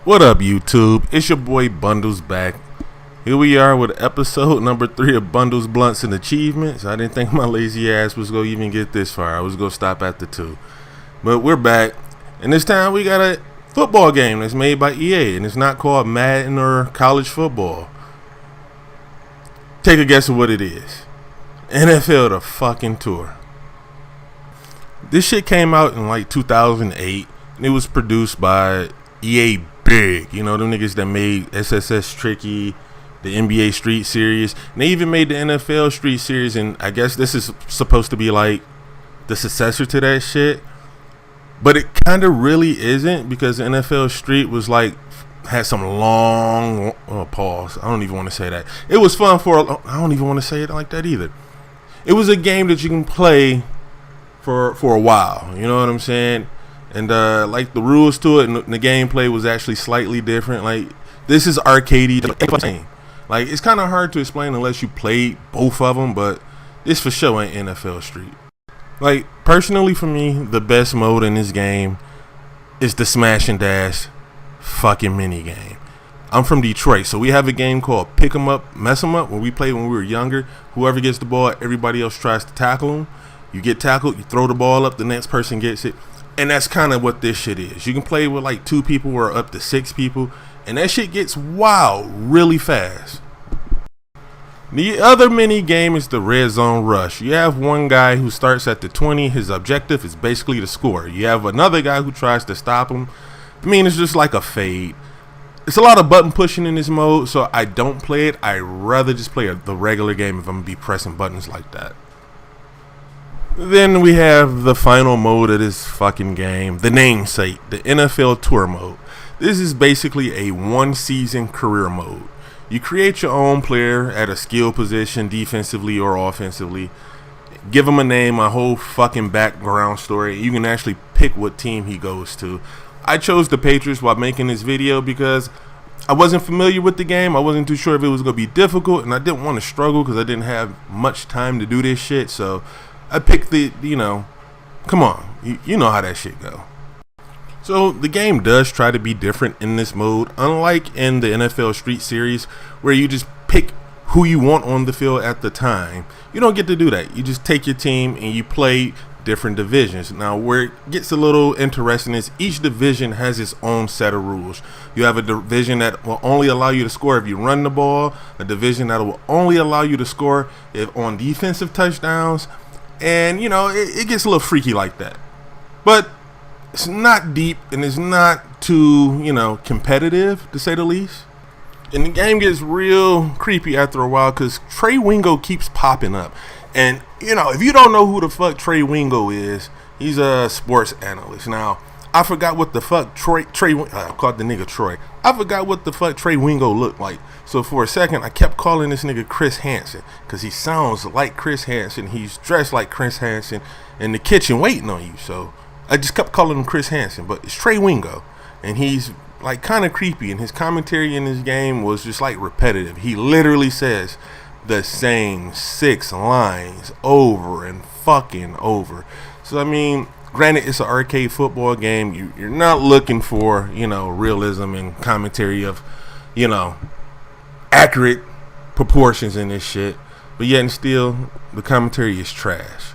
What up, YouTube? It's your boy Bundles back. Here we are with episode number 3 of Bundles, Blunts, and Achievements. I didn't think my lazy ass was going to even get this far. I was going to stop at the 2. But we're back. And this time we got a football game that's made by EA. And it's not called Madden or college football. Take a guess of what it is. NFL The fucking Tour. This shit came out in like 2008. And it was produced by EA Big. You know, them niggas that made SSS Tricky, the NBA Street Series. And they even made the NFL Street Series. And I guess this is supposed to be like the successor to that shit. But it kind of really isn't, because the NFL Street was like, had some long pause. I don't even want to say that. It was fun I don't even want to say it like that either. It was a game that you can play for a while. You know what I'm saying? And like the rules to it and the gameplay was actually slightly different. Like, this is arcadey. Like, it's kind of hard to explain unless you played both of them, but this for sure ain't NFL Street. Like, personally for me, the best mode in this game is the smash and dash fucking mini game. I'm from Detroit, so we have a game called Pick 'em Up, Mess 'em Up, when we played when we were younger. Whoever gets the ball, everybody else tries to tackle them. You get tackled, you throw the ball up, the next person gets it. And that's kind of what this shit is. You can play with like 2 people or up to 6 people, and that shit gets wild really fast. The other mini game is the Red Zone Rush. You have one guy who starts at the 20. His objective is basically to score. You have another guy who tries to stop him. I mean, it's just like a fade. It's a lot of button pushing in this mode, so I don't play it. I rather just play the regular game if I'm going to be pressing buttons like that. Then we have the final mode of this fucking game, the namesake, the NFL Tour mode. This is basically a 1-season career mode. You create your own player at a skill position, defensively or offensively. Give him a name, a whole fucking background story. You can actually pick what team he goes to. I chose the Patriots while making this video because I wasn't familiar with the game. I wasn't too sure if it was going to be difficult, and I didn't want to struggle because I didn't have much time to do this shit. So I picked the, come on, you know how that shit go. So the game does try to be different in this mode, unlike in the NFL Street Series where you just pick who you want on the field at the time. You don't get to do that. You just take your team and you play different divisions. Now, where it gets a little interesting is each division has its own set of rules. You have a division that will only allow you to score if you run the ball, a division that will only allow you to score if on defensive touchdowns, and it gets a little freaky like that. But it's not deep and it's not too, competitive, to say the least. And the game gets real creepy after a while because Trey Wingo keeps popping up. And, if you don't know who the fuck Trey Wingo is, he's a sports analyst. Now, I forgot what the fuck I called the nigga Troy. I forgot what the fuck Trey Wingo looked like. So for a second, I kept calling this nigga Chris Hansen because he sounds like Chris Hansen. He's dressed like Chris Hansen in the kitchen waiting on you. So I just kept calling him Chris Hansen, but it's Trey Wingo, and he's like kind of creepy, and his commentary in this game was just like repetitive. He literally says the same 6 lines over and fucking over. So I mean, granted, it's an arcade football game. You're not looking for, realism and commentary of, accurate proportions in this shit, but yet and still the commentary is trash.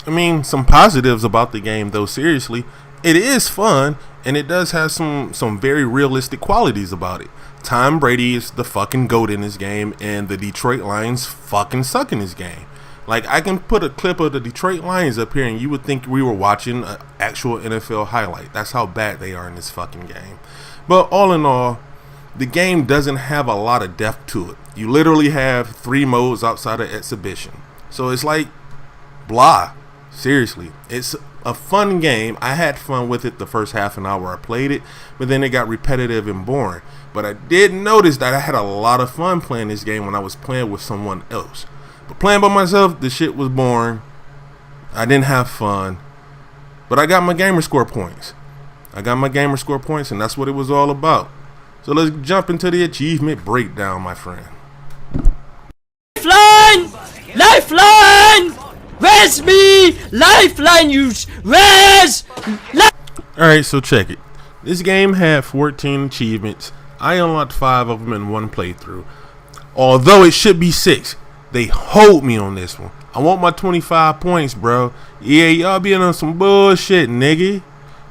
I mean, some positives about the game, though, seriously, it is fun, and it does have some very realistic qualities about it. Tom Brady is the fucking GOAT in this game, and the Detroit Lions fucking suck in this game. Like, I can put a clip of the Detroit Lions up here, and you would think we were watching an actual NFL highlight. That's how bad they are in this fucking game. But all in all, the game doesn't have a lot of depth to it. You literally have 3 modes outside of exhibition. So it's like, blah. Seriously, it's a fun game. I had fun with it the first half an hour I played it, but then it got repetitive and boring. But I did notice that I had a lot of fun playing this game when I was playing with someone else. But playing by myself, the shit was boring. I didn't have fun. But I got my gamer score points. And that's what it was all about. So let's jump into the achievement breakdown, my friend. Lifeline! Where's me? Lifeline, use! Where's... Alright, so check it. This game had 14 achievements. I unlocked 5 of them in one playthrough. Although it should be 6. They hold me on this one. I want my 25 points, bro. Yeah, y'all being on some bullshit, nigga.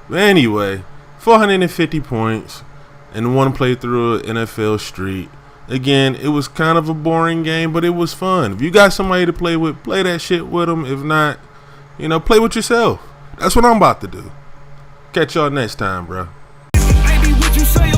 But anyway, 450 points in one playthrough of NFL Street. Again, it was kind of a boring game, but it was fun. If you got somebody to play with, play that shit with them. If not, play with yourself. That's what I'm about to do. Catch y'all next time, bro. Baby, would you say